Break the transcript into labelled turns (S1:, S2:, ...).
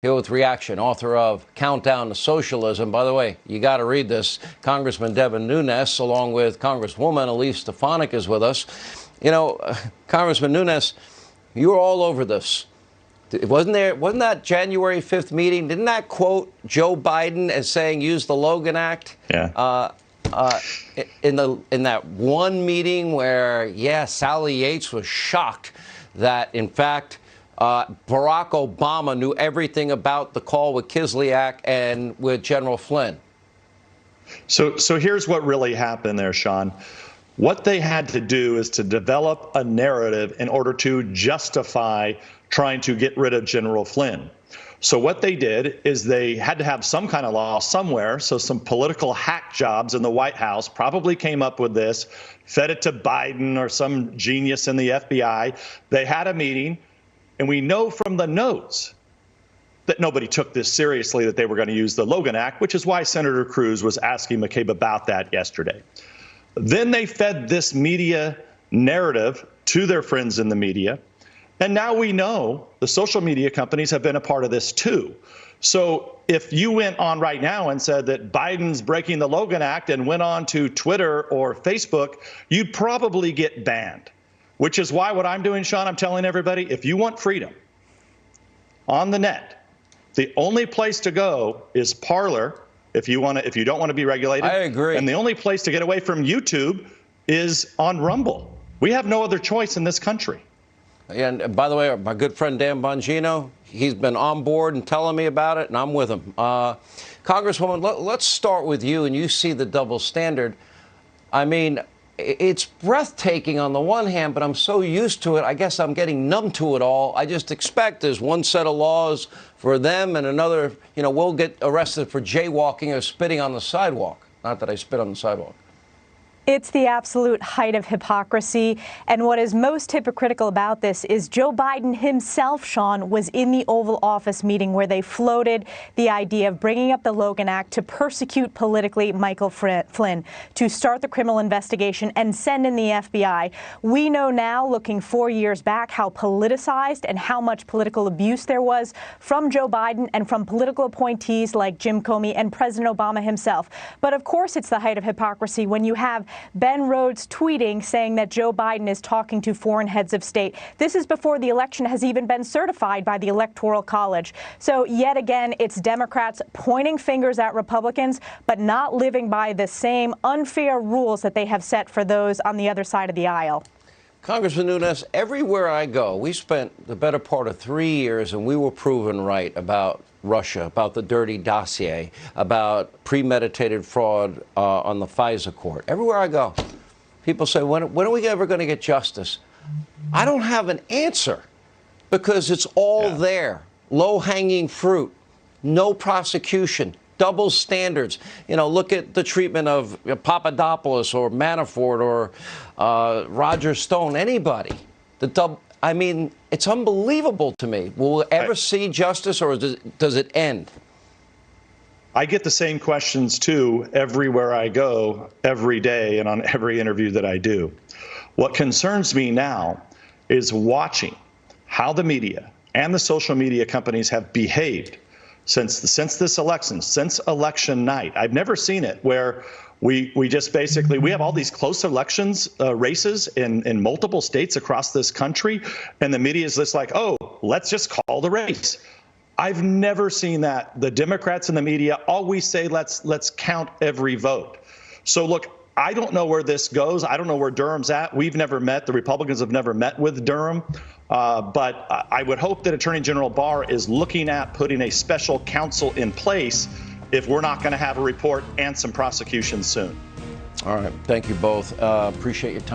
S1: Here with reaction, author of Countdown to Socialism. By the way, you got to read this. Congressman Devin Nunes, along with Congresswoman Elise Stefanik, is with us. You know, Congressman Nunes, you were all over this. Wasn't that January 5th meeting? Didn't that quote Joe Biden as saying use the Logan Act?
S2: Yeah.
S1: In that one meeting where, Sally Yates was shocked that, in fact, Barack Obama knew everything about the call with Kislyak and with General Flynn.
S2: So here's what really happened there, Sean. What they had to do is to develop a narrative in order to justify trying to get rid of General Flynn. So what they did is they had to have some kind of law somewhere. So some political hack jobs in the White House probably came up with this, fed it to Biden or some genius in the FBI. They had a meeting. And we know from the notes that nobody took this seriously, that they were going to use the Logan Act, which is why Senator Cruz was asking McCabe about that yesterday. Then they fed this media narrative to their friends in the media. And now we know the social media companies have been a part of this too. So if you went on right now and said that Biden's breaking the Logan Act and went on to Twitter or Facebook, you'd probably get banned. Which is why what I'm doing, Sean, I'm telling everybody, if you want freedom on the net, the only place to go is Parler if you don't want to be regulated.
S1: I agree.
S2: And the only place to get away from YouTube is on Rumble. We have no other choice in this country.
S1: And by the way, my good friend Dan Bongino, he's been on board and telling me about it, and I'm with him. Congresswoman, let's start with you, and you see the double standard. I mean, it's breathtaking on the one hand, but I'm so used to it, I guess I'm getting numb to it all. I just expect there's one set of laws for them and another, we'll get arrested for jaywalking or spitting on the sidewalk. Not that I spit on the sidewalk.
S3: It's the absolute height of hypocrisy. And what is most hypocritical about this is Joe Biden himself, Sean, was in the Oval Office meeting where they floated the idea of bringing up the Logan Act to persecute politically Michael Flynn, to start the criminal investigation and send in the FBI. We know now, looking 4 years back, how politicized and how much political abuse there was from Joe Biden and from political appointees like Jim Comey and President Obama himself. But of course, it's the height of hypocrisy when you have Ben Rhodes tweeting saying that Joe Biden is talking to foreign heads of state. This is before the election has even been certified by the Electoral College. So yet again, it's Democrats pointing fingers at Republicans, but not living by the same unfair rules that they have set for those on the other side of the aisle.
S1: Congressman Nunes, everywhere I go, we spent the better part of 3 years, and we were proven right about Russia, about the dirty dossier, about premeditated fraud on the FISA court. Everywhere I go, people say, when are we ever going to get justice? I don't have an answer because it's all there. Low-hanging fruit, no prosecution, double standards. Look at the treatment of Papadopoulos or Manafort or Roger Stone, anybody. It's unbelievable to me. Will we ever see justice, or does it end?
S2: I get the same questions, too, everywhere I go, every day, and on every interview that I do. What concerns me now is watching how the media and the social media companies have behaved since this election, since election night. I've never seen it where we just basically, we have all these close elections races in multiple states across this country, and the media is just like, oh, let's just call the race. I've never seen that. The Democrats and the media always say, let's count every vote. So look, I don't know where this goes. I don't know where Durham's at. We've never met. The Republicans have never met with Durham. But I would hope that Attorney General Barr is looking at putting a special counsel in place if we're not going to have a report and some prosecution soon.
S1: All right. Thank you both. Appreciate your time.